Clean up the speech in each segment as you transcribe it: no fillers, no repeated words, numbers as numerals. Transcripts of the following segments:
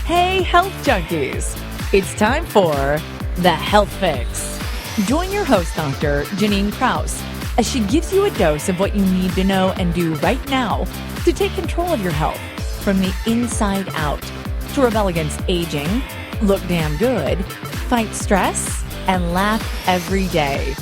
Hey, health junkies! It's time for The Health Fix. Join your host, Dr. Janine Krause, as she gives you a dose of what you need to know and do right now to take control of your health from the inside out, to rebel against aging, look damn good, fight stress, and laugh every day.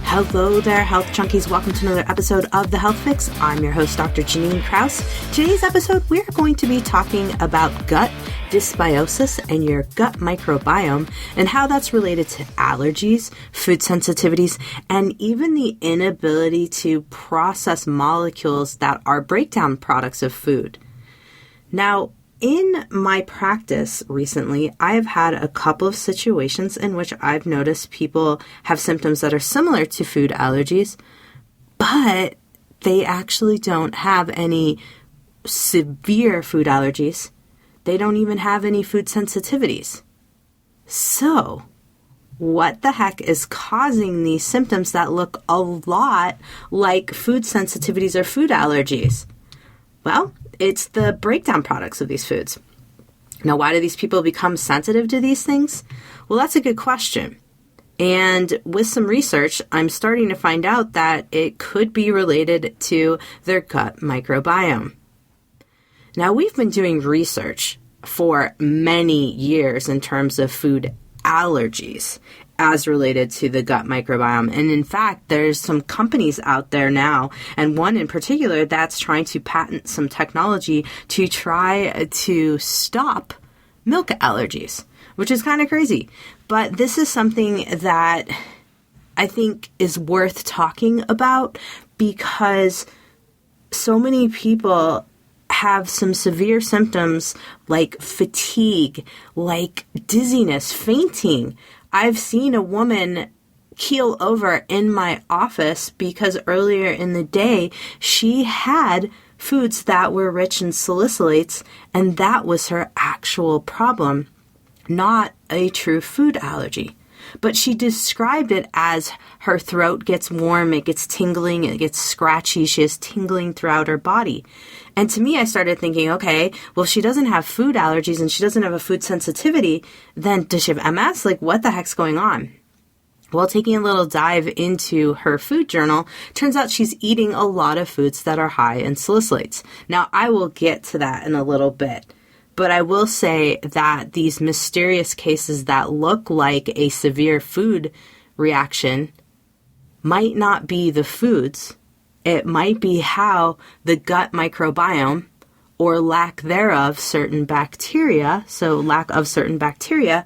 Hello there, health junkies. Welcome to another episode of The Health Fix. I'm your host, Dr. Janine Krause. Today's episode, we're going to be talking about gut dysbiosis and your gut microbiome and how that's related to allergies, food sensitivities, and even the inability to process molecules that are breakdown products of food. Now, in my practice recently, I've had a couple of situations in which I've noticed people have symptoms that are similar to food allergies, but they actually don't have any severe food allergies. They don't even have any food sensitivities. So, what the heck is causing these symptoms that look a lot like food sensitivities or food allergies? Well, it's the breakdown products of these foods. Now, why do these people become sensitive to these things? Well, that's a good question. And with some research, I'm starting to find out that it could be related to their gut microbiome. Now, we've been doing research for many years in terms of food allergies as related to the gut microbiome. And in fact, there's some companies out there now, and one in particular that's trying to patent some technology to try to stop milk allergies, which is kind of crazy. But this is something that I think is worth talking about because so many people have some severe symptoms like fatigue, like dizziness, fainting. I've seen a woman keel over in my office because earlier in the day she had foods that were rich in salicylates, and that was her actual problem, not a true food allergy. But she described it as her throat gets warm, it gets tingling, it gets scratchy, she has tingling throughout her body. And to me, I started thinking, okay, well, if she doesn't have food allergies and she doesn't have a food sensitivity, then does she have MS? Like, what the heck's going on? Well, taking a little dive into her food journal, turns out she's eating a lot of foods that are high in salicylates. Now, I will get to that in a little bit. But I will say that these mysterious cases that look like a severe food reaction might not be the foods. It might be how the gut microbiome, or lack thereof, certain bacteria, so lack of certain bacteria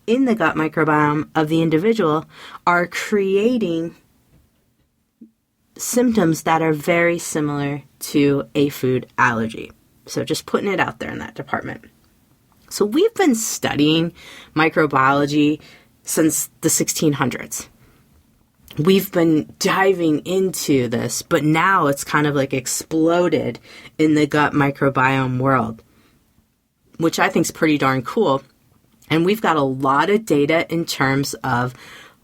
in the gut microbiome of the individual, are creating symptoms that are very similar to a food allergy. So just putting it out there in that department. So we've been studying microbiology since the 1600s. We've been diving into this, but now it's kind of like exploded in the gut microbiome world, which I think is pretty darn cool. And we've got a lot of data in terms of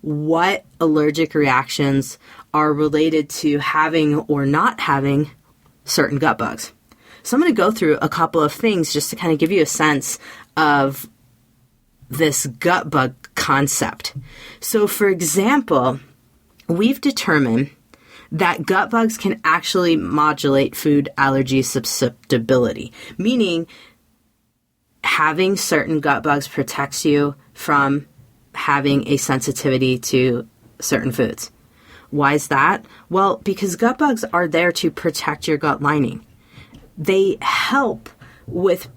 what allergic reactions are related to having or not having certain gut bugs. So I'm going to go through a couple of things just to kind of give you a sense of this gut bug concept. So for example, we've determined that gut bugs can actually modulate food allergy susceptibility, meaning having certain gut bugs protects you from having a sensitivity to certain foods. Why is that? Well, because gut bugs are there to protect your gut lining. They help with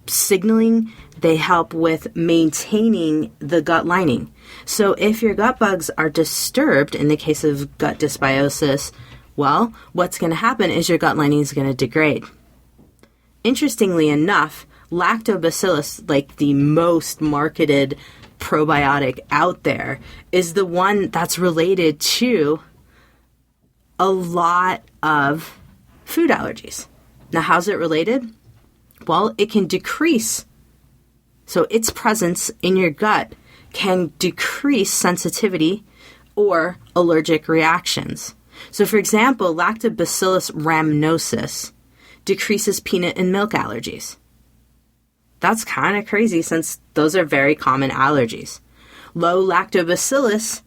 signaling, they help with maintaining the gut lining. So if your gut bugs are disturbed, in the case of gut dysbiosis, well, what's going to happen is your gut lining is going to degrade. Interestingly enough, lactobacillus, like the most marketed probiotic out there, is the one that's related to a lot of food allergies. Now, how's it related? Well, it can decrease. So its presence in your gut can decrease sensitivity or allergic reactions. So, for example, Lactobacillus rhamnosus decreases peanut and milk allergies. That's kind of crazy since those are very common allergies. Low lactobacillus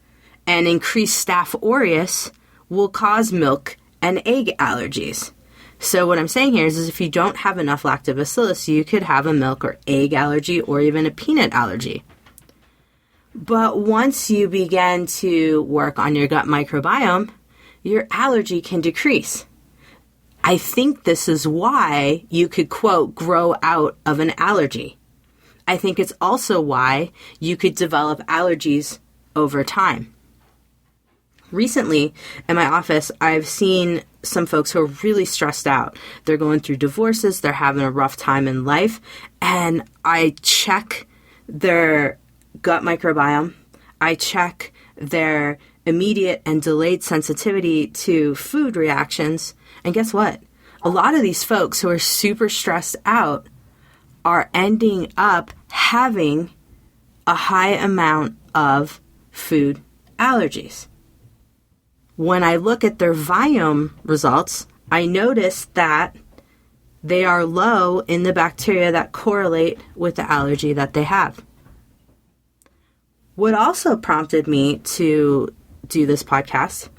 and increased Staph aureus will cause milk and egg allergies. So what I'm saying here is if you don't have enough lactobacillus, you could have a milk or egg allergy or even a peanut allergy. But once you begin to work on your gut microbiome, your allergy can decrease. I think this is why you could, quote, grow out of an allergy. I think it's also why you could develop allergies over time. Recently, in my office, I've seen some folks who are really stressed out. They're going through divorces, they're having a rough time in life, and I check their gut microbiome. I check their immediate and delayed sensitivity to food reactions. And guess what? A lot of these folks who are super stressed out are ending up having a high amount of food allergies. When I look at their Viome results, I notice that they are low in the bacteria that correlate with the allergy that they have. What also prompted me to do this podcast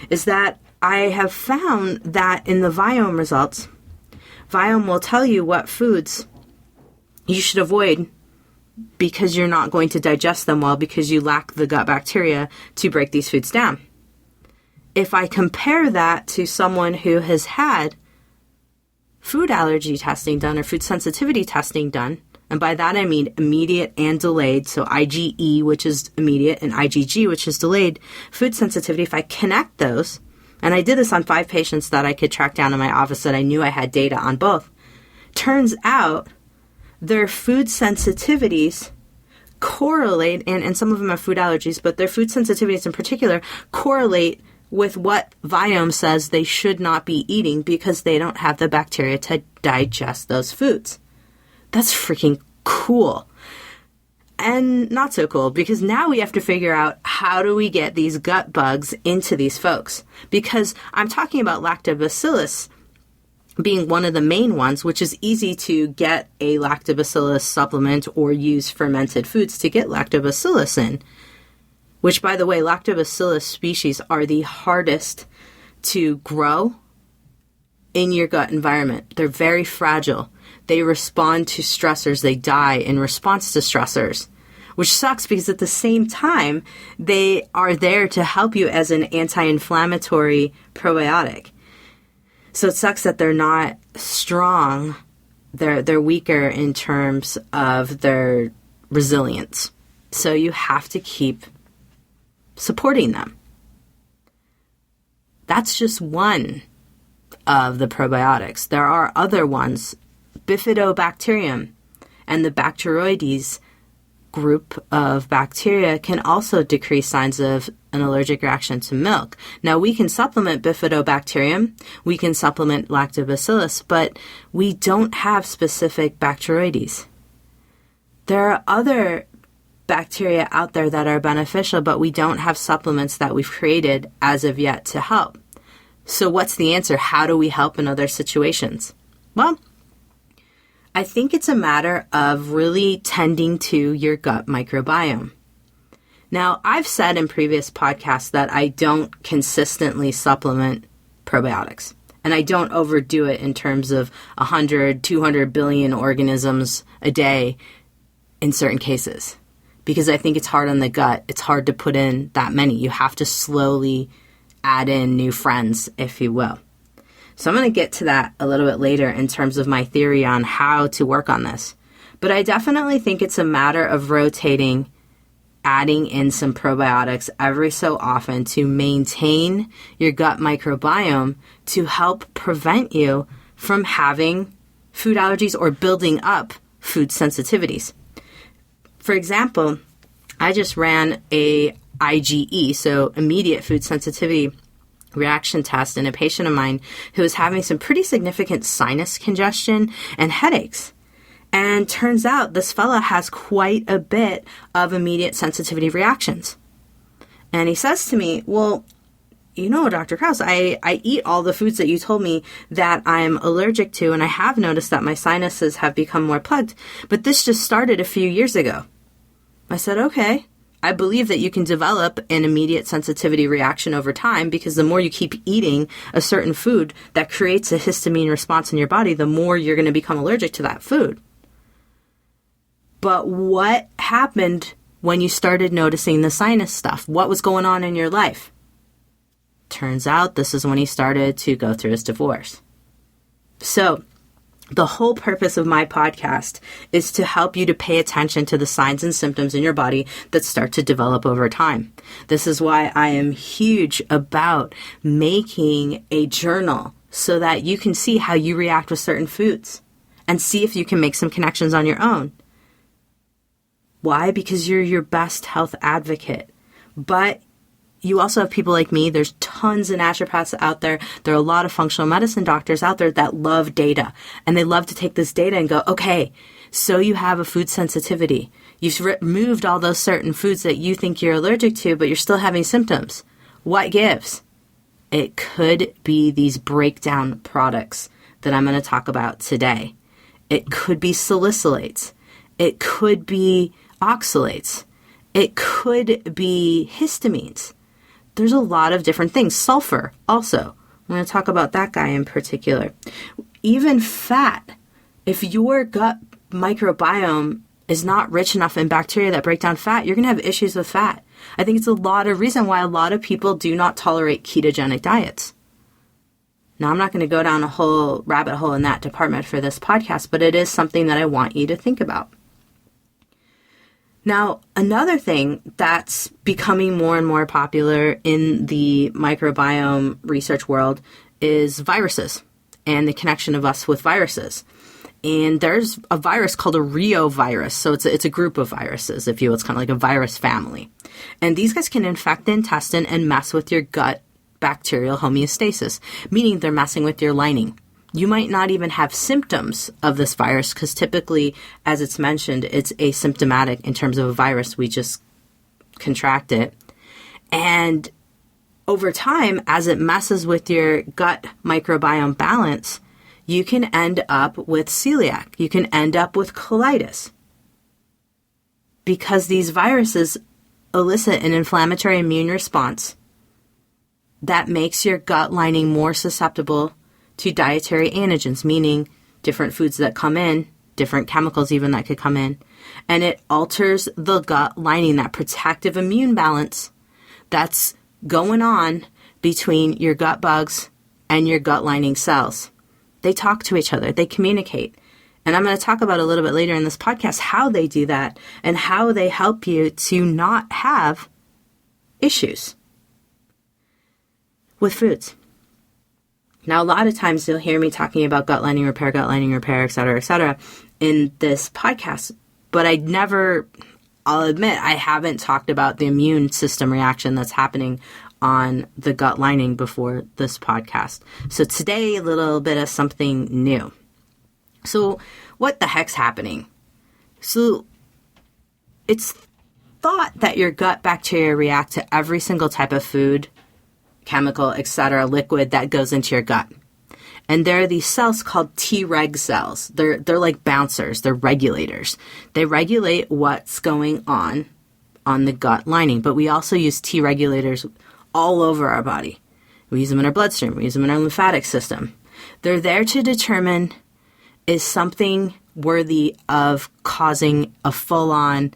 is that I have found that in the Viome results, Viome will tell you what foods you should avoid because you're not going to digest them well because you lack the gut bacteria to break these foods down. If I compare that to someone who has had food allergy testing done or food sensitivity testing done, and by that I mean immediate and delayed, so IgE, which is immediate, and IgG, which is delayed, food sensitivity, if I connect those, and I did this on 5 patients that I could track down in my office that I knew I had data on both, turns out their food sensitivities correlate, and some of them have food allergies, but their food sensitivities in particular correlate with what Viome says they should not be eating because they don't have the bacteria to digest those foods. That's freaking cool. And not so cool, because now we have to figure out how do we get these gut bugs into these folks. Because I'm talking about lactobacillus being one of the main ones, which is easy to get a lactobacillus supplement or use fermented foods to get lactobacillus in. Which, by the way, lactobacillus species are the hardest to grow in your gut environment. They're very fragile. They respond to stressors. They die in response to stressors, which sucks because at the same time, they are there to help you as an anti-inflammatory probiotic. So it sucks that they're not strong. They're weaker in terms of their resilience. So you have to keep supporting them. That's just one of the probiotics. There are other ones. Bifidobacterium and the Bacteroides group of bacteria can also decrease signs of an allergic reaction to milk. Now, we can supplement Bifidobacterium, we can supplement Lactobacillus, but we don't have specific Bacteroides. There are other bacteria out there that are beneficial, but we don't have supplements that we've created as of yet to help. So what's the answer? How do we help in other situations? Well, I think it's a matter of really tending to your gut microbiome. Now, I've said in previous podcasts that I don't consistently supplement probiotics, and I don't overdo it in terms of 100, 200 billion organisms a day in certain cases, because I think it's hard on the gut. It's hard to put in that many. You have to slowly add in new friends, if you will. So I'm going to get to that a little bit later in terms of my theory on how to work on this. But I definitely think it's a matter of rotating, adding in some probiotics every so often to maintain your gut microbiome to help prevent you from having food allergies or building up food sensitivities. For example, I just ran a IgE, so immediate food sensitivity reaction test in a patient of mine who was having some pretty significant sinus congestion and headaches. And turns out this fella has quite a bit of immediate sensitivity reactions. And he says to me, well, Dr. Krause, I eat all the foods that you told me that I'm allergic to, and I have noticed that my sinuses have become more plugged, but this just started a few years ago. I said, okay, I believe that you can develop an immediate sensitivity reaction over time, because the more you keep eating a certain food that creates a histamine response in your body, the more you're going to become allergic to that food. But what happened when you started noticing the sinus stuff? What was going on in your life? Turns out this is when he started to go through his divorce. So the whole purpose of my podcast is to help you to pay attention to the signs and symptoms in your body that start to develop over time. This is why I am huge about making a journal so that you can see how you react with certain foods and see if you can make some connections on your own. Why? Because you're your best health advocate. But you also have people like me. There's tons of naturopaths out there. There are a lot of functional medicine doctors out there that love data. And they love to take this data and go, okay, so you have a food sensitivity. You've removed all those certain foods that you think you're allergic to, but you're still having symptoms. What gives? It could be these breakdown products that I'm going to talk about today. It could be salicylates. It could be oxalates. It could be histamines. There's a lot of different things. Sulfur also. I'm going to talk about that guy in particular. Even fat. If your gut microbiome is not rich enough in bacteria that break down fat, you're going to have issues with fat. I think it's a lot of reason why a lot of people do not tolerate ketogenic diets. Now, I'm not going to go down a whole rabbit hole in that department for this podcast, but it is something that I want you to think about. Now, another thing that's becoming more and more popular in the microbiome research world is viruses and the connection of us with viruses. And there's a virus called a reovirus. So it's a group of viruses, if you will. It's kind of like a virus family. And these guys can infect the intestine and mess with your gut bacterial homeostasis, meaning they're messing with your lining. You might not even have symptoms of this virus because typically, as it's mentioned, it's asymptomatic in terms of a virus. We just contract it. And over time, as it messes with your gut microbiome balance, you can end up with celiac. You can end up with colitis. Because these viruses elicit an inflammatory immune response that makes your gut lining more susceptible to dietary antigens, meaning different foods that come in, different chemicals even that could come in, and it alters the gut lining, that protective immune balance that's going on between your gut bugs and your gut lining cells. They talk to each other, they communicate. And I'm going to talk about a little bit later in this podcast how they do that and how they help you to not have issues with foods. Now, a lot of times you'll hear me talking about gut lining repair, et cetera, in this podcast. But I'll admit, I haven't talked about the immune system reaction that's happening on the gut lining before this podcast. So today, a little bit of something new. So what the heck's happening? So it's thought that your gut bacteria react to every single type of food, chemical, etc., liquid that goes into your gut. And there are these cells called Treg cells. They're like bouncers. They're regulators. They regulate what's going on the gut lining. But we also use T regulators all over our body. We use them in our bloodstream. We use them in our lymphatic system. They're there to determine, is something worthy of causing a full-on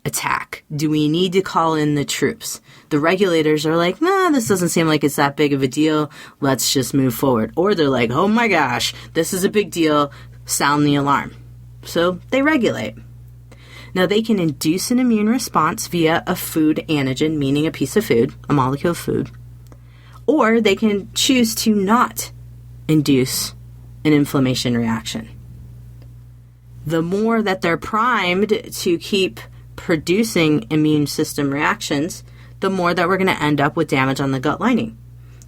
attack? Do we need to call in the troops? The regulators are like, nah, this doesn't seem like it's that big of a deal. Let's just move forward. Or they're like, oh my gosh, this is a big deal. Sound the alarm. So they regulate. Now they can induce an immune response via a food antigen, meaning a piece of food, a molecule of food. Or they can choose to not induce an inflammation reaction. The more that they're primed to keep producing immune system reactions, the more that we're going to end up with damage on the gut lining.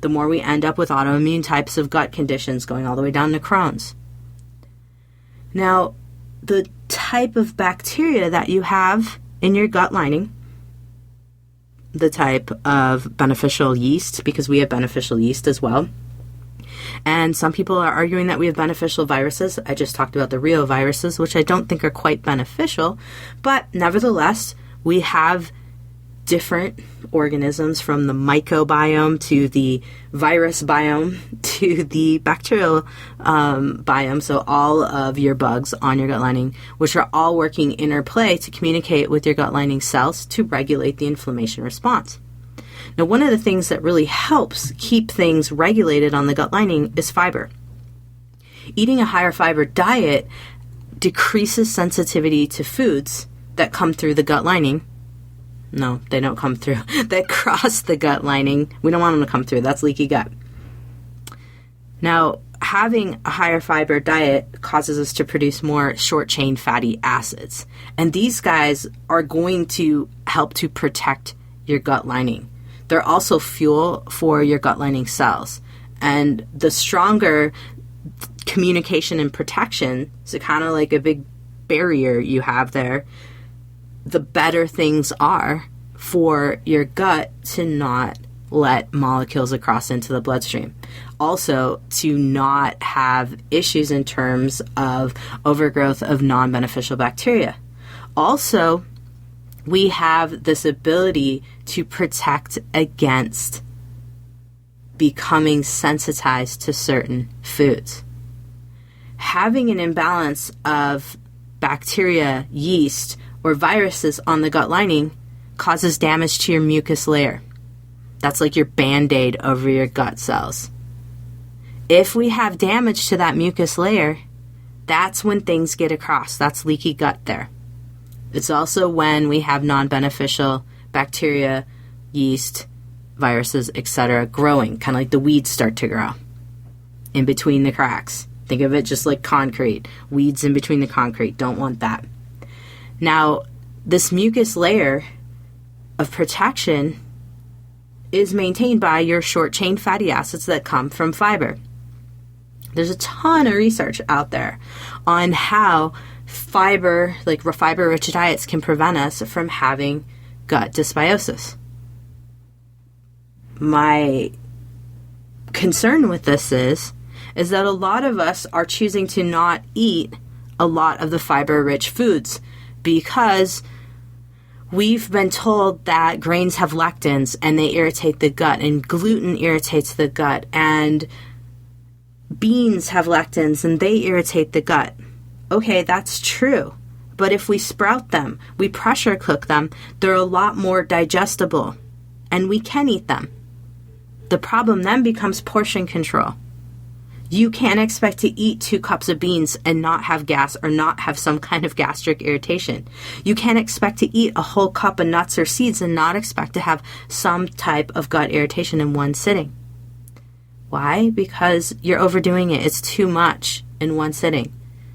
The more we end up with autoimmune types of gut conditions going all the way down to Crohn's. Now, the type of bacteria that you have in your gut lining the type of beneficial yeast, because we have beneficial yeast as well. And some people are arguing that we have beneficial viruses. I just talked about the reoviruses, which I don't think are quite beneficial. But nevertheless, we have different organisms, from the microbiome to the virus biome to the bacterial biome. So all of your bugs on your gut lining, which are all working interplay to communicate with your gut lining cells to regulate the inflammation response. Now, one of the things that really helps keep things regulated on the gut lining is fiber. Eating a higher fiber diet decreases sensitivity to foods that come through the gut lining. No, they don't come through. That cross the gut lining. We don't want them to come through. That's leaky gut. Now, having a higher fiber diet causes us to produce more short-chain fatty acids. And these guys are going to help to protect your gut lining. They're also fuel for your gut lining cells. And the stronger communication and protection, so kind of like a big barrier you have there, the better things are for your gut to not let molecules across into the bloodstream. Also, to not have issues in terms of overgrowth of non-beneficial bacteria. Also, we have this ability to protect against becoming sensitized to certain foods. Having an imbalance of bacteria, yeast, or viruses on the gut lining causes damage to your mucus layer. That's like your Band-Aid over your gut cells. If we have damage to that mucus layer, that's when things get across. That's leaky gut there. It's also when we have non-beneficial bacteria, yeast, viruses, etc. growing, kind of like the weeds start to grow in between the cracks. Think of it just like concrete. Weeds in between the concrete. Don't want that. Now, this mucus layer of protection is maintained by your short-chain fatty acids that come from fiber. There's a ton of research out there on how fiber, like fiber-rich diets, can prevent us from having gut dysbiosis. My concern with this is that a lot of us are choosing to not eat a lot of the fiber-rich foods because we've been told that grains have lectins and they irritate the gut, and gluten irritates the gut, and beans have lectins and they irritate the gut. Okay, that's true. But if we sprout them, we pressure cook them, they're a lot more digestible and we can eat them. The problem then becomes portion control. You can't expect to eat 2 cups of beans and not have gas or not have some kind of gastric irritation. You can't expect to eat a whole cup of nuts or seeds and not expect to have some type of gut irritation in one sitting. Why? Because you're overdoing it. It's too much in one sitting.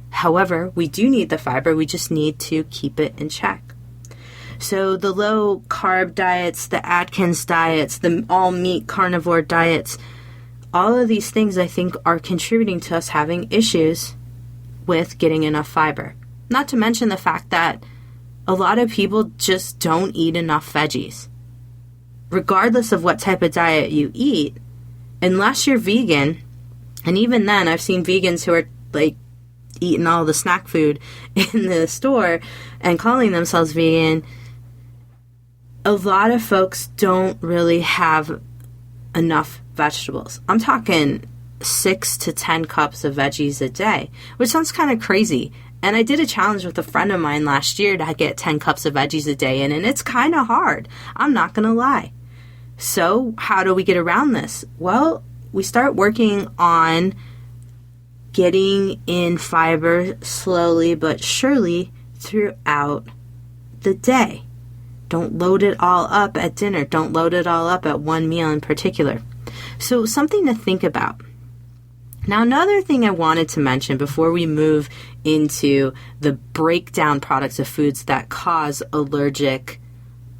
However, we do need the fiber. We just need to keep it in check. So the low carb diets, the Atkins diets, the all meat carnivore diets, all of these things, I think, are contributing to us having issues with getting enough fiber. Not to mention the fact that a lot of people just don't eat enough veggies. Regardless of what type of diet you eat, unless you're vegan, and even then, I've seen vegans who are like eating all the snack food in the store and calling themselves vegan. A lot of folks don't really have enough vegetables. I'm talking 6 to 10 cups of veggies a day, which sounds kind of crazy. And I did a challenge with a friend of mine last year to get 10 cups of veggies a day in, and it's kind of hard. I'm not going to lie. So how do we get around this? Well, we start working on getting in fiber slowly but surely throughout the day. Don't load it all up at dinner. Don't load it all up at one meal in particular. So something to think about. Now, another thing I wanted to mention before we move into the breakdown products of foods that cause allergic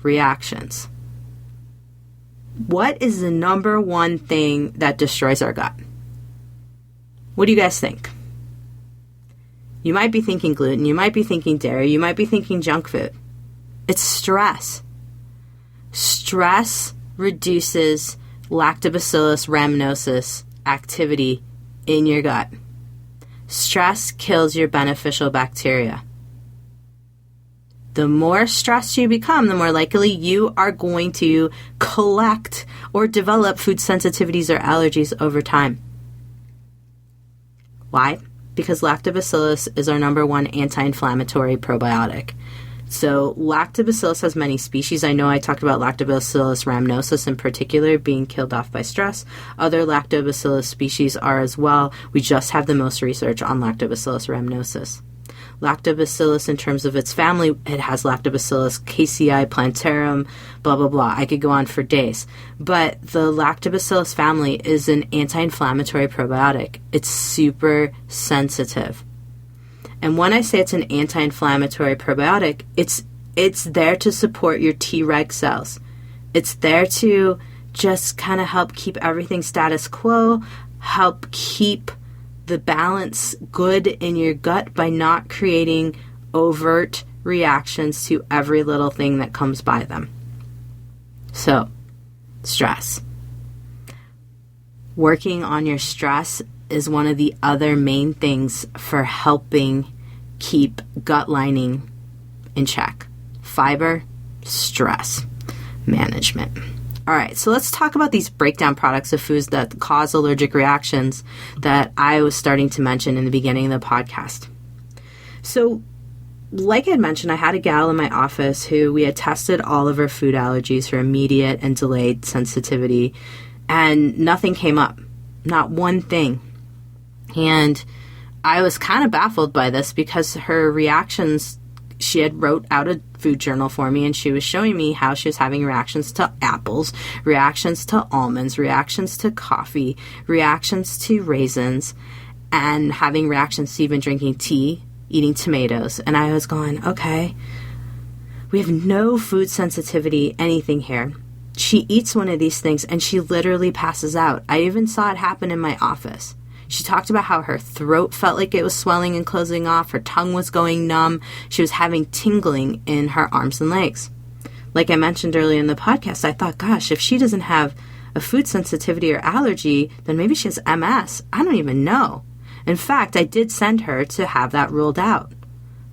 reactions. What is the number one thing that destroys our gut? What do you guys think? You might be thinking gluten, you might be thinking dairy, you might be thinking junk food. It's stress. Stress reduces Lactobacillus rhamnosus activity in your gut. Stress kills your beneficial bacteria. The more stressed you become, the more likely you are going to collect or develop food sensitivities or allergies over time. Why? Because Lactobacillus is our number one anti-inflammatory probiotic. So Lactobacillus has many species. I know I talked about Lactobacillus rhamnosus in particular being killed off by stress. Other Lactobacillus species are as well. We just have the most research on Lactobacillus rhamnosus. Lactobacillus, in terms of its family, it has Lactobacillus casei, plantarum, blah, blah, blah. I could go on for days. But the Lactobacillus family is an anti-inflammatory probiotic. It's super sensitive. And when I say it's an anti-inflammatory probiotic, it's there to support your Treg cells. It's there to just kind of help keep everything status quo, help keep the balance good in your gut by not creating overt reactions to every little thing that comes by them. So, stress. Working on your stress is one of the other main things for helping keep gut lining in check. Fiber, stress management. All right, so let's talk about these breakdown products of foods that cause allergic reactions that I was starting to mention in the beginning of the podcast. So, like I had mentioned, I had a gal in my office who we had tested all of her food allergies for immediate and delayed sensitivity, and nothing came up. Not one thing. And I was kind of baffled by this because her reactions, she had wrote out a food journal for me, and she was showing me how she was having reactions to apples, reactions to almonds, reactions to coffee, reactions to raisins, and having reactions to even drinking tea, eating tomatoes. And I was going, okay, we have no food sensitivity, anything here. She eats one of these things and she literally passes out. I even saw it happen in my office. She talked about how her throat felt like it was swelling and closing off. Her tongue was going numb. She was having tingling in her arms and legs. Like I mentioned earlier in the podcast, I thought, gosh, if she doesn't have a food sensitivity or allergy, then maybe she has MS. I don't even know. In fact, I did send her to have that ruled out.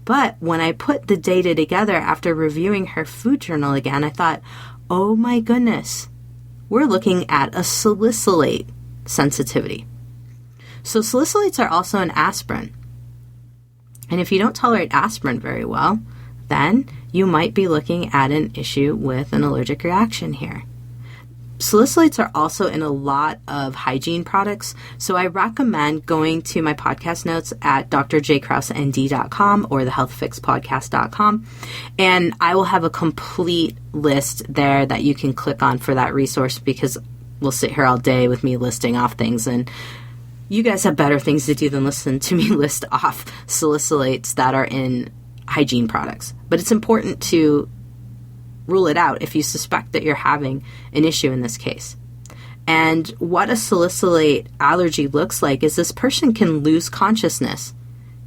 But when I put the data together after reviewing her food journal again, I thought, oh my goodness, we're looking at a salicylate sensitivity. So salicylates are also an aspirin. And if you don't tolerate aspirin very well, then you might be looking at an issue with an allergic reaction here. Salicylates are also in a lot of hygiene products, so I recommend going to my podcast notes at drjkrausend.com or thehealthfixpodcast.com, and I will have a complete list there that you can click on for that resource, because we'll sit here all day with me listing off things, and you guys have better things to do than listen to me list off salicylates that are in hygiene products. But it's important to rule it out if you suspect that you're having an issue in this case. And what a salicylate allergy looks like is this person can lose consciousness,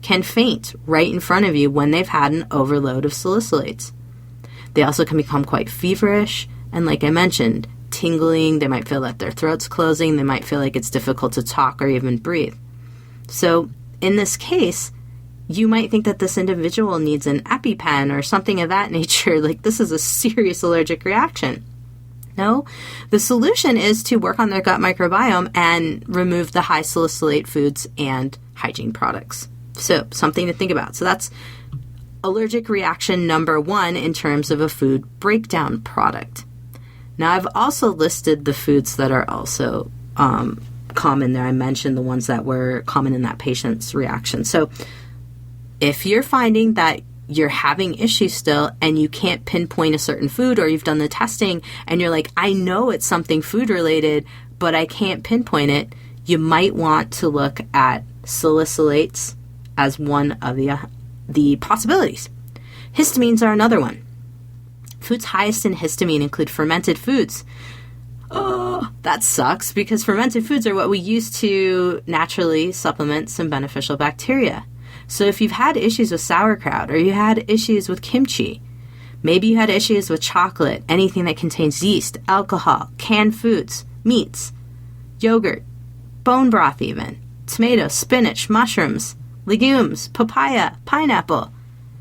can faint right in front of you when they've had an overload of salicylates. They also can become quite feverish, and like I mentioned, tingling. They might feel that their throat's closing. They might feel like it's difficult to talk or even breathe. So in this case, you might think that this individual needs an EpiPen or something of that nature, like this is a serious allergic reaction. No, the solution is to work on their gut microbiome and remove the high salicylate foods and hygiene products. So something to think about. So that's allergic reaction number one in terms of a food breakdown product. Now, I've also listed the foods that are also common there. I mentioned the ones that were common in that patient's reaction. So if you're finding that you're having issues still and you can't pinpoint a certain food, or you've done the testing and you're like, I know it's something food related, but I can't pinpoint it, you might want to look at salicylates as one of the possibilities. Histamines are another one. Foods highest in histamine include fermented foods. Oh, that sucks, because fermented foods are what we use to naturally supplement some beneficial bacteria. So if you've had issues with sauerkraut or you had issues with kimchi, Maybe you had issues with chocolate, anything that contains yeast, alcohol, canned foods, meats, yogurt, bone broth even, tomatoes, spinach, mushrooms, legumes, papaya, pineapple,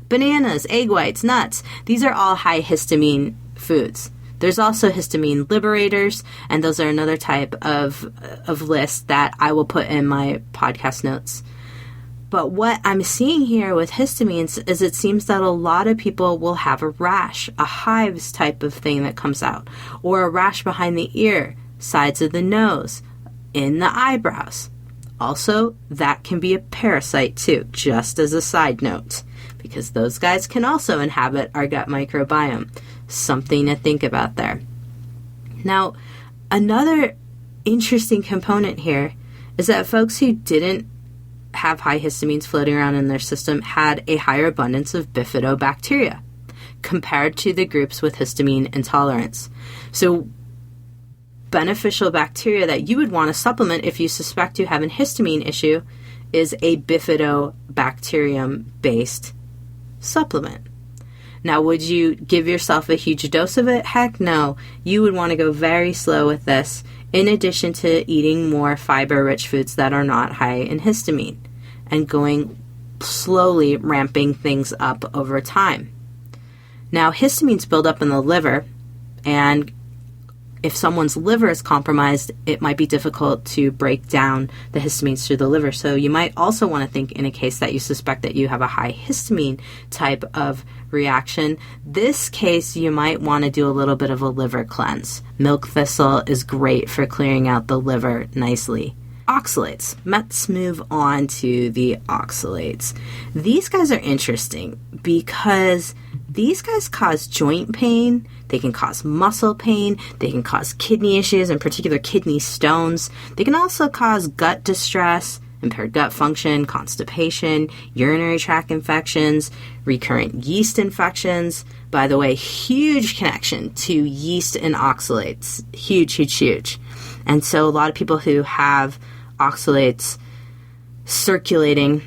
bananas, egg whites, nuts. These are all high histamine foods. There's also histamine liberators, and those are another type of list that I will put in my podcast notes. But what I'm seeing here with histamines is it seems that a lot of people will have a rash, a hives type of thing that comes out, or a rash behind the ear, sides of the nose, in the eyebrows. Also, that can be a parasite too, just as a side note, because those guys can also inhabit our gut microbiome. Something to think about there. Now, another interesting component here is that folks who didn't have high histamines floating around in their system had a higher abundance of bifidobacteria compared to the groups with histamine intolerance. So beneficial bacteria that you would want to supplement if you suspect you have a histamine issue is a bifidobacterium-based supplement. Now, would you give yourself a huge dose of it? Heck no. You would want to go very slow with this, in addition to eating more fiber-rich foods that are not high in histamine, and going slowly ramping things up over time. Now, histamines build up in the liver, and if someone's liver is compromised, it might be difficult to break down the histamines through the liver. So you might also want to think, in a case that you suspect that you have a high histamine type of reaction, this case you might want to do a little bit of a liver cleanse. Milk thistle is great for clearing out the liver nicely. Oxalates. Let's move on to the oxalates. These guys are interesting because these guys cause joint pain, they can cause muscle pain, they can cause kidney issues, in particular kidney stones. They can also cause gut distress, impaired gut function, constipation, urinary tract infections, recurrent yeast infections. By the way, huge connection to yeast and oxalates. Huge, huge, huge. And so a lot of people who have oxalates circulating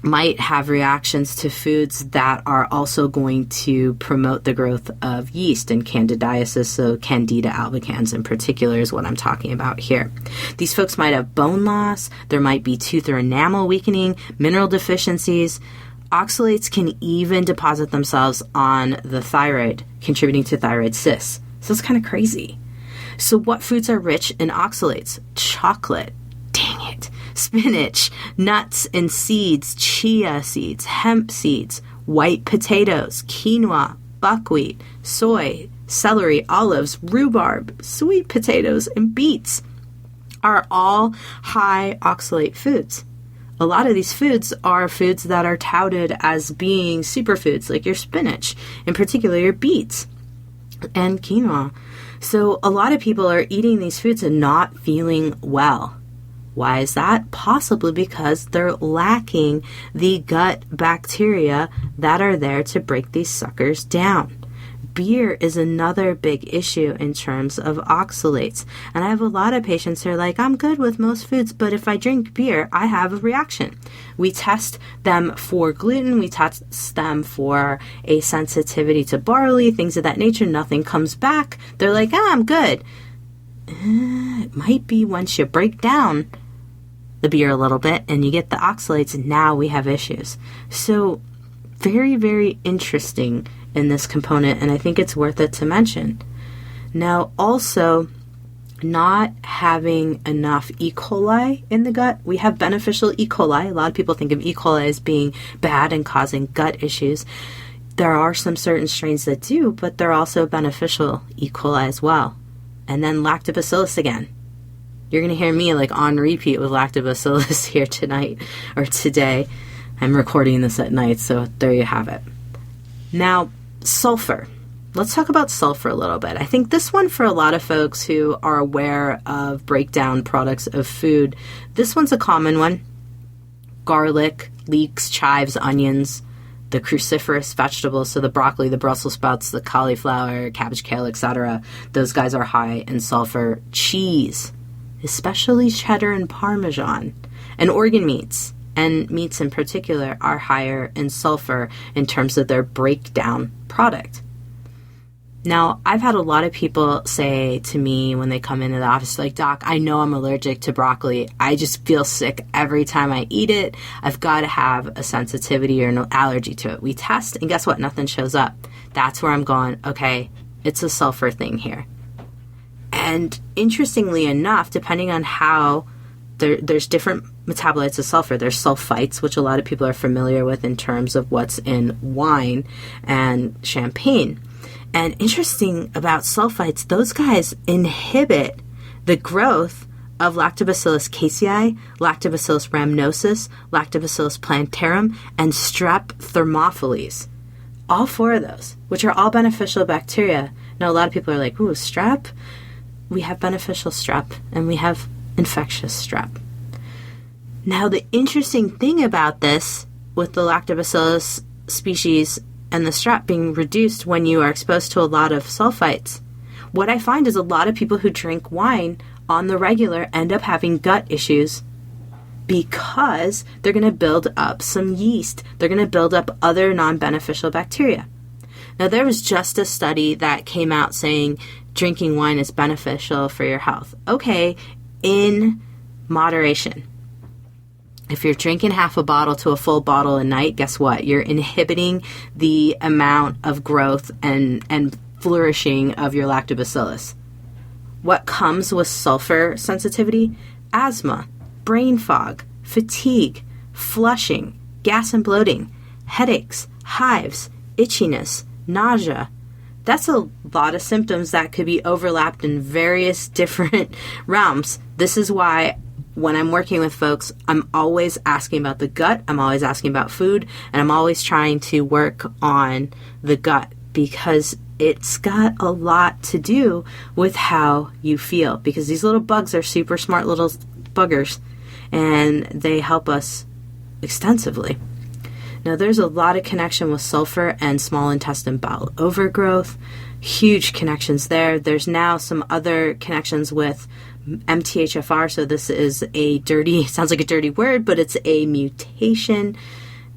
might have reactions to foods that are also going to promote the growth of yeast and candidiasis, so Candida albicans in particular is what I'm talking about here. These folks might have bone loss, there might be tooth or enamel weakening, mineral deficiencies. Oxalates can even deposit themselves on the thyroid, contributing to thyroid cysts. So it's kind of crazy. So what foods are rich in oxalates? Chocolate. Dang it. Spinach, nuts and seeds, chia seeds, hemp seeds, white potatoes, quinoa, buckwheat, soy, celery, olives, rhubarb, sweet potatoes, and beets are all high oxalate foods. A lot of these foods are foods that are touted as being superfoods, like your spinach, in particular your beets and quinoa. So a lot of people are eating these foods and not feeling well. Why is that? Possibly because they're lacking the gut bacteria that are there to break these suckers down. Beer is another big issue in terms of oxalates. And I have a lot of patients who are like, I'm good with most foods, but if I drink beer, I have a reaction. We test them for gluten. We test them for a sensitivity to barley, things of that nature. Nothing comes back. They're like, I'm good. It might be once you break down the beer a little bit and you get the oxalates, and now we have issues. So very, very interesting in this component, and I think it's worth it to mention. Now, also, not having enough E. coli in the gut. We have beneficial E. coli. A lot of people think of E. coli as being bad and causing gut issues. There are some certain strains that do, but they're also beneficial E. coli as well. And then lactobacillus again. You're going to hear me like on repeat with lactobacillus here tonight or today. I'm recording this at night, so there you have it. Now, sulfur. Let's talk about sulfur a little bit. I think this one, for a lot of folks who are aware of breakdown products of food, this one's a common one. Garlic, leeks, chives, onions, the cruciferous vegetables, so the broccoli, the Brussels sprouts, the cauliflower, cabbage, kale, etc. Those guys are high in sulfur. Cheese, especially cheddar and Parmesan, and organ meats, and meats in particular, are higher in sulfur in terms of their breakdown product. Now, I've had a lot of people say to me when they come into the office, like, Doc, I know I'm allergic to broccoli. I just feel sick every time I eat it. I've got to have a sensitivity or an allergy to it. We test, and guess what? Nothing shows up. That's where I'm going, okay, it's a sulfur thing here. And interestingly enough, depending on how there's different metabolites of sulfur. There's sulfites, which a lot of people are familiar with in terms of what's in wine and champagne. And interesting about sulfites, those guys inhibit the growth of Lactobacillus casei, Lactobacillus rhamnosus, Lactobacillus plantarum, and Strep thermophilus. All 4 of those, which are all beneficial bacteria. Now, a lot of people are like, ooh, strep? We have beneficial strep, and we have infectious strep. Now, the interesting thing about this, with the Lactobacillus species and the strep being reduced when you are exposed to a lot of sulfites, what I find is a lot of people who drink wine on the regular end up having gut issues because they're going to build up some yeast. They're going to build up other non-beneficial bacteria. Now, there was just a study that came out saying drinking wine is beneficial for your health. Okay, in moderation. If you're drinking half a bottle to a full bottle a night, guess what? You're inhibiting the amount of growth and flourishing of your lactobacillus. What comes with sulfur sensitivity? Asthma, brain fog, fatigue, flushing, gas and bloating, headaches, hives, itchiness, nausea. That's a lot of symptoms that could be overlapped in various different realms. This is why when I'm working with folks, I'm always asking about the gut, I'm always asking about food, and I'm always trying to work on the gut because it's got a lot to do with how you feel, because these little bugs are super smart little buggers and they help us extensively. Now, there's a lot of connection with sulfur and small intestine bowel overgrowth, huge connections there. There's now some other connections with MTHFR, so this is sounds like a dirty word, but it's a mutation.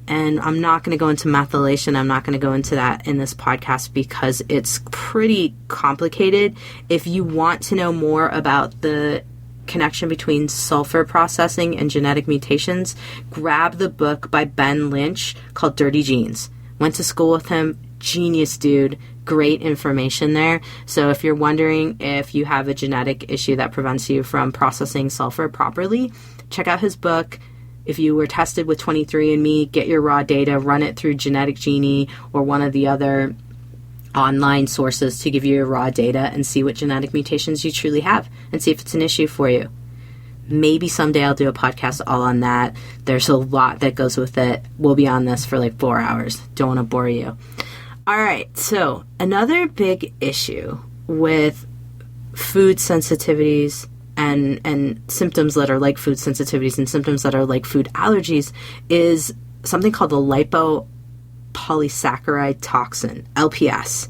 And I'm not going to go into methylation. I'm not going to go into that in this podcast because it's pretty complicated. If you want to know more about the connection between sulfur processing and genetic mutations, grab the book by Ben Lynch called Dirty Genes. Went to school with him. Genius dude. Great information there. So if you're wondering if you have a genetic issue that prevents you from processing sulfur properly, check out his book. If you were tested with 23andMe, get your raw data, run it through Genetic Genie or one of the other online sources to give you your raw data and see what genetic mutations you truly have and see if it's an issue for you. Maybe someday I'll do a podcast all on that. There's a lot that goes with it. We'll be on this for like 4 hours. Don't want to bore you. All right, so another big issue with food sensitivities and symptoms that are like food sensitivities and symptoms that are like food allergies is something called the Lipo Polysaccharide Toxin, LPS.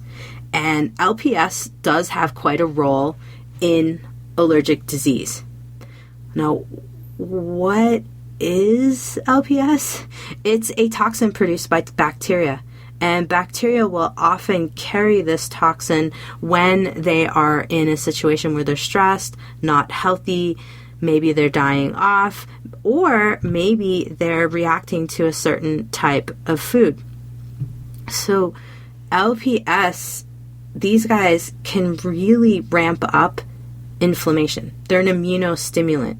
And LPS does have quite a role in allergic disease. Now, what is LPS? It's a toxin produced by bacteria. And bacteria will often carry this toxin when they are in a situation where they're stressed, not healthy, maybe they're dying off, or maybe they're reacting to a certain type of food. So LPS, these guys can really ramp up inflammation. They're an immunostimulant.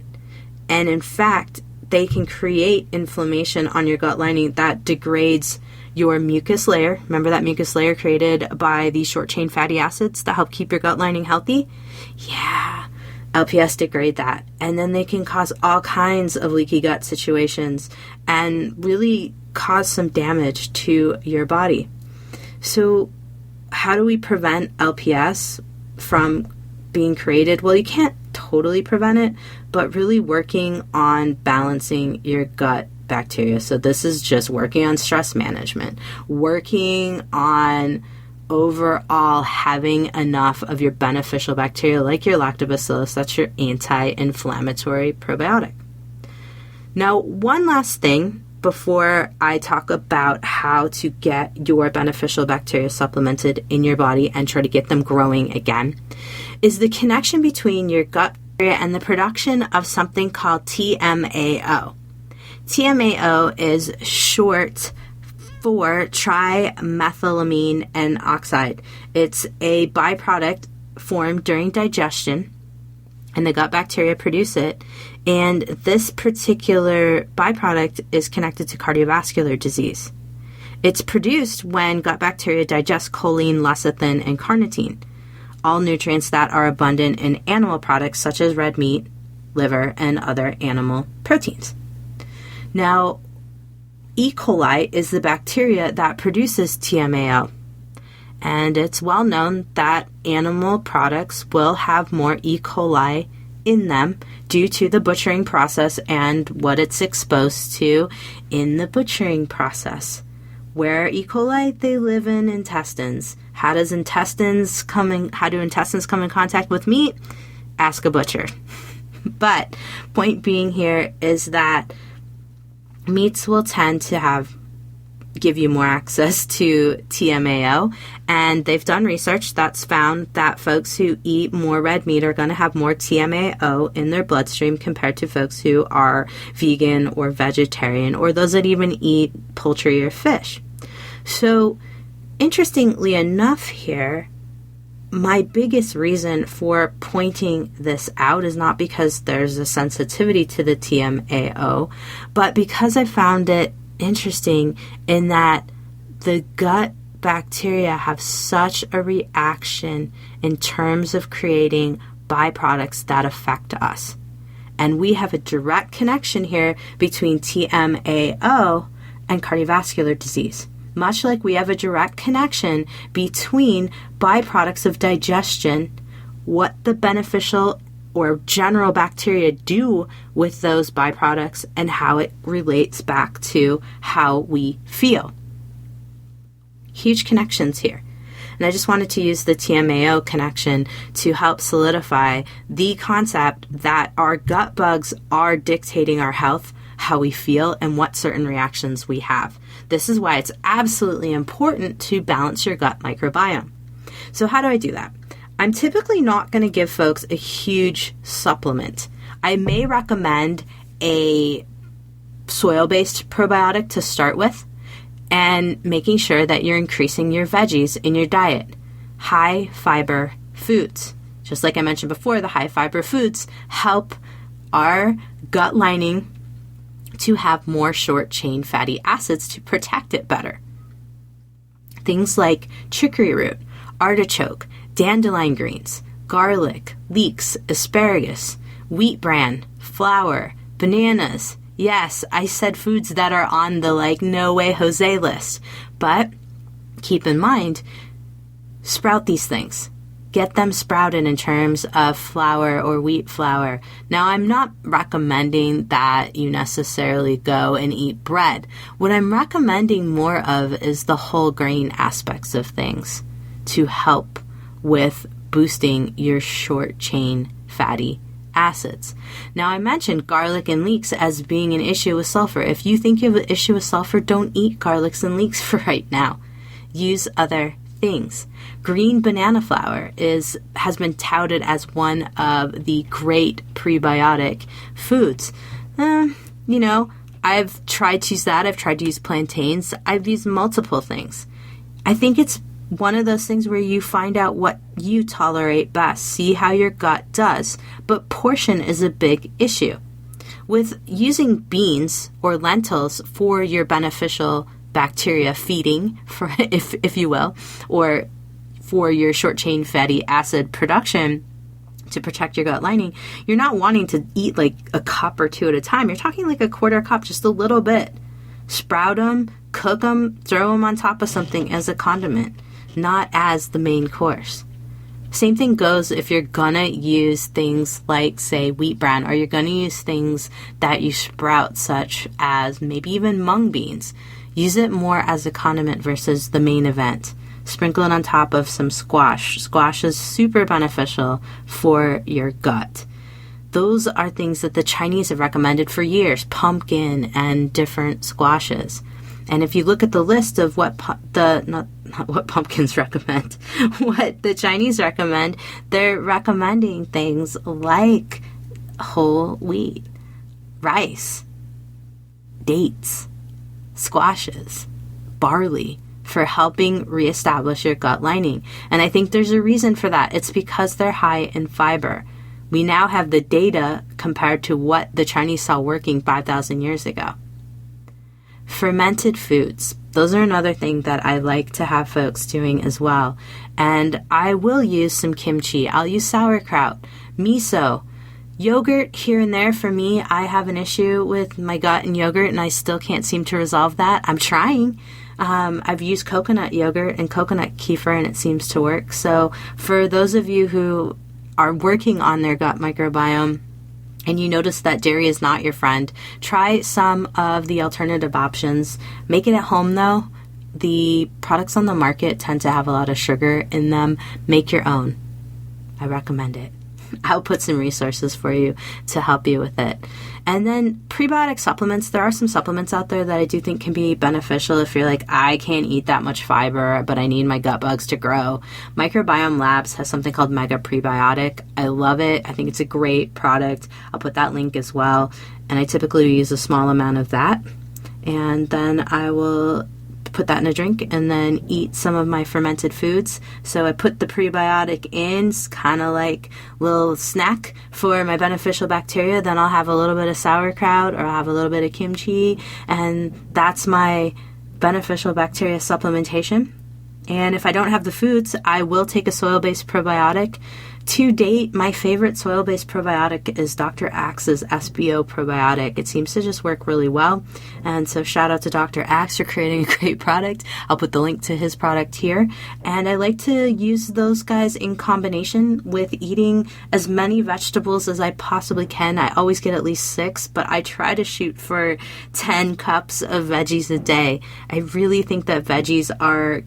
And in fact, they can create inflammation on your gut lining that degrades your mucus layer. Remember that mucus layer created by these short-chain fatty acids that help keep your gut lining healthy? Yeah, LPS degrade that. And then they can cause all kinds of leaky gut situations and really cause some damage to your body. So how do we prevent LPS from being created? Well, you can't totally prevent it, but really working on balancing your gut bacteria. So this is just working on stress management, working on overall having enough of your beneficial bacteria like your lactobacillus, that's your anti-inflammatory probiotic. Now, one last thing before I talk about how to get your beneficial bacteria supplemented in your body and try to get them growing again, is the connection between your gut bacteria and the production of something called TMAO. TMAO is short for trimethylamine N oxide. It's a byproduct formed during digestion, and the gut bacteria produce it. And this particular byproduct is connected to cardiovascular disease. It's produced when gut bacteria digest choline, lecithin, and carnitine, all nutrients that are abundant in animal products such as red meat, liver, and other animal proteins. Now, E. coli is the bacteria that produces TMAO. And it's well known that animal products will have more E. coli in them due to the butchering process and what it's exposed to in the butchering process. Where are E. coli? They live in intestines. How do intestines come in contact with meat? Ask a butcher. But point being here is that meats will tend to give you more access to TMAO, and they've done research that's found that folks who eat more red meat are going to have more TMAO in their bloodstream compared to folks who are vegan or vegetarian, or those that even eat poultry or fish. So, interestingly enough here, my biggest reason for pointing this out is not because there's a sensitivity to the TMAO, but because I found it interesting in that the gut bacteria have such a reaction in terms of creating byproducts that affect us. And we have a direct connection here between TMAO and cardiovascular disease. Much like we have a direct connection between byproducts of digestion, what the beneficial or general bacteria do with those byproducts, and how it relates back to how we feel. Huge connections here. And I just wanted to use the TMAO connection to help solidify the concept that our gut bugs are dictating our health, how we feel, and what certain reactions we have. This is why it's absolutely important to balance your gut microbiome. So how do I do that? I'm typically not going to give folks a huge supplement. I may recommend a soil-based probiotic to start with, and making sure that you're increasing your veggies in your diet. High fiber foods. Just like I mentioned before, the high fiber foods help our gut lining to have more short chain fatty acids to protect it better. Things like chicory root, artichoke, dandelion greens, garlic, leeks, asparagus, wheat bran, flour, bananas. Yes, I said foods that are on the no way Jose list. But keep in mind, sprout these things. Get them sprouted in terms of flour or wheat flour. Now, I'm not recommending that you necessarily go and eat bread. What I'm recommending more of is the whole grain aspects of things to help with boosting your short chain fatty acids. Now, I mentioned garlic and leeks as being an issue with sulfur. If you think you have an issue with sulfur, don't eat garlics and leeks for right now. Use other things. Green banana flour has been touted as one of the great prebiotic foods. I've tried to use that. I've tried to use plantains. I've used multiple things. I think it's one of those things where you find out what you tolerate best, see how your gut does, but portion is a big issue. With using beans or lentils for your beneficial bacteria feeding, if you will, or for your short chain fatty acid production to protect your gut lining, you're not wanting to eat a cup or two at a time. You're talking a quarter cup, just a little bit. Sprout them, cook them, throw them on top of something as a condiment, not as the main course. Same thing goes if you're gonna use things like, say, wheat bran, or you're gonna use things that you sprout, such as maybe even mung beans. Use it more as a condiment versus the main event. Sprinkle it on top of some squash. Squash is super beneficial for your gut. those are things that the Chinese have recommended for years, pumpkin and different squashes. And if you look at the list of what not what pumpkins recommend, what the Chinese recommend, they're recommending things like whole wheat, rice, dates, squashes, barley, for helping reestablish your gut lining. And I think there's a reason for that. It's because they're high in fiber. We now have the data compared to what the Chinese saw working 5,000 years ago. Fermented foods. Those are another thing that I like to have folks doing as well. And I will use some kimchi. I'll use sauerkraut, miso, yogurt here and there. For me, I have an issue with my gut and yogurt, and I still can't seem to resolve that. I'm trying. I've used coconut yogurt and coconut kefir, and it seems to work. So for those of you who are working on their gut microbiome and you notice that dairy is not your friend, try some of the alternative options. Make it at home, though. The products on the market tend to have a lot of sugar in them. Make your own. I recommend it. I'll put some resources for you to help you with it. And then prebiotic supplements. There are some supplements out there that I do think can be beneficial if you're like, I can't eat that much fiber, but I need my gut bugs to grow. Microbiome Labs has something called Mega Prebiotic. I love it. I think it's a great product. I'll put that link as well. And I typically use a small amount of that. And then I will put that in a drink and then eat some of my fermented foods. So I put the prebiotic in, it's kind of like a little snack for my beneficial bacteria. Then I'll have a little bit of sauerkraut or I'll have a little bit of kimchi, and that's my beneficial bacteria supplementation. And if I don't have the foods, I will take a soil-based probiotic. To date, my favorite soil-based probiotic is Dr. Axe's SBO probiotic. It seems to just work really well. And so shout out to Dr. Axe for creating a great product. I'll put the link to his product here. And I like to use those guys in combination with eating as many vegetables as I possibly can. I always get at least 6, but I try to shoot for 10 cups of veggies a day. I really think that veggies are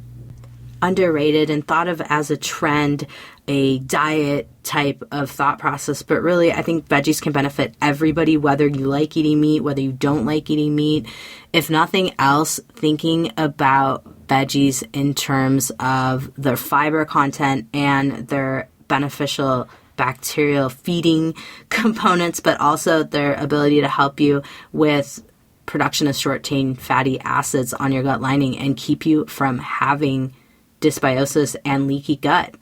underrated and thought of as a trend, a diet type of thought process, but really I think veggies can benefit everybody, whether you like eating meat, whether you don't like eating meat. If nothing else, thinking about veggies in terms of their fiber content and their beneficial bacterial feeding components, but also their ability to help you with production of short-chain fatty acids on your gut lining and keep you from having dysbiosis and leaky gut.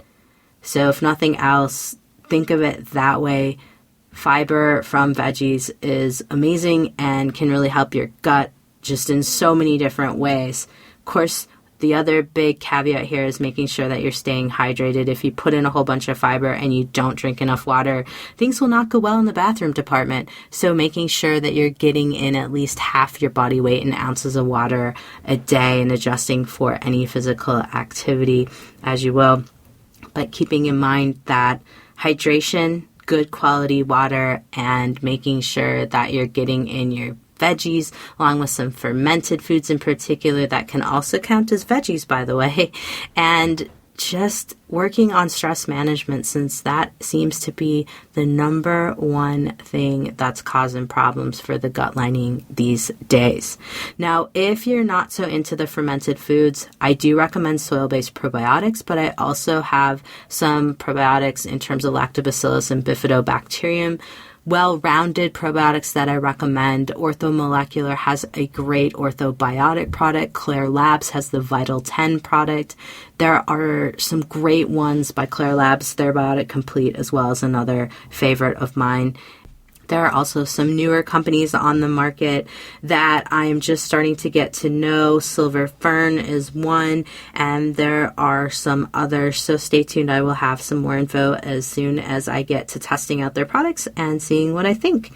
So if nothing else, think of it that way. Fiber from veggies is amazing and can really help your gut just in so many different ways. Of course, the other big caveat here is making sure that you're staying hydrated. If you put in a whole bunch of fiber and you don't drink enough water, things will not go well in the bathroom department. So making sure that you're getting in at least half your body weight in ounces of water a day and adjusting for any physical activity as you will. But keeping in mind that hydration, good quality water, and making sure that you're getting in your veggies, along with some fermented foods in particular that can also count as veggies, by the way, and just working on stress management, since that seems to be the number one thing that's causing problems for the gut lining these days. Now, if you're not so into the fermented foods, I do recommend soil-based probiotics, but I also have some probiotics in terms of lactobacillus and bifidobacterium, well-rounded probiotics that I recommend. Orthomolecular has a great orthobiotic product. Claire Labs has the Vital 10 product. There are some great ones by Claire Labs, Therabiotic Complete, as well as another favorite of mine. There are also some newer companies on the market that I am just starting to get to know. Silver Fern is one, and there are some others. So stay tuned. I will have some more info as soon as I get to testing out their products and seeing what I think.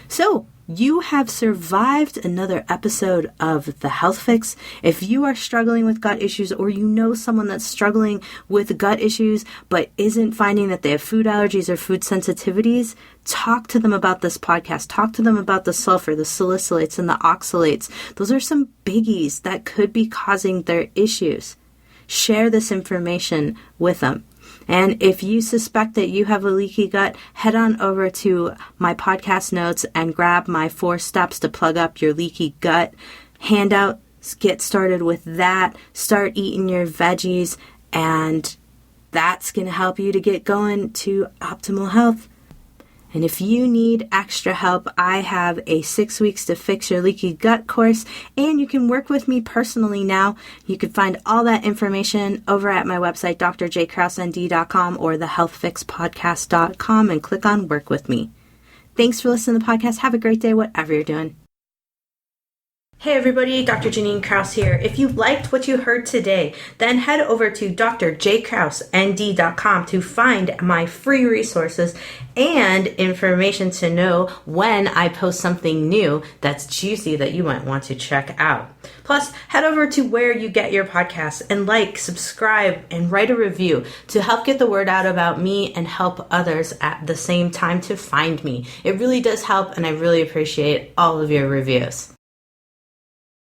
So you have survived another episode of The Health Fix. If you are struggling with gut issues, or you know someone that's struggling with gut issues but isn't finding that they have food allergies or food sensitivities, talk to them about this podcast. Talk to them about the sulfur, the salicylates, and the oxalates. Those are some biggies that could be causing their issues. Share this information with them. And if you suspect that you have a leaky gut, head on over to my podcast notes and grab my 4 steps to plug up your leaky gut handout. Get started with that. Start eating your veggies, and that's going to help you to get going to optimal health. And if you need extra help, I have a 6 weeks to fix your leaky gut course, and you can work with me personally now. You can find all that information over at my website, drjkrausend.com or thehealthfixpodcast.com, and click on Work With Me. Thanks for listening to the podcast. Have a great day, whatever you're doing. Hey everybody, Dr. Janine Kraus here. If you liked what you heard today, then head over to drjkrausend.com to find my free resources and information to know when I post something new that's juicy that you might want to check out. Plus, head over to where you get your podcasts and subscribe, and write a review to help get the word out about me and help others at the same time to find me. It really does help, and I really appreciate all of your reviews.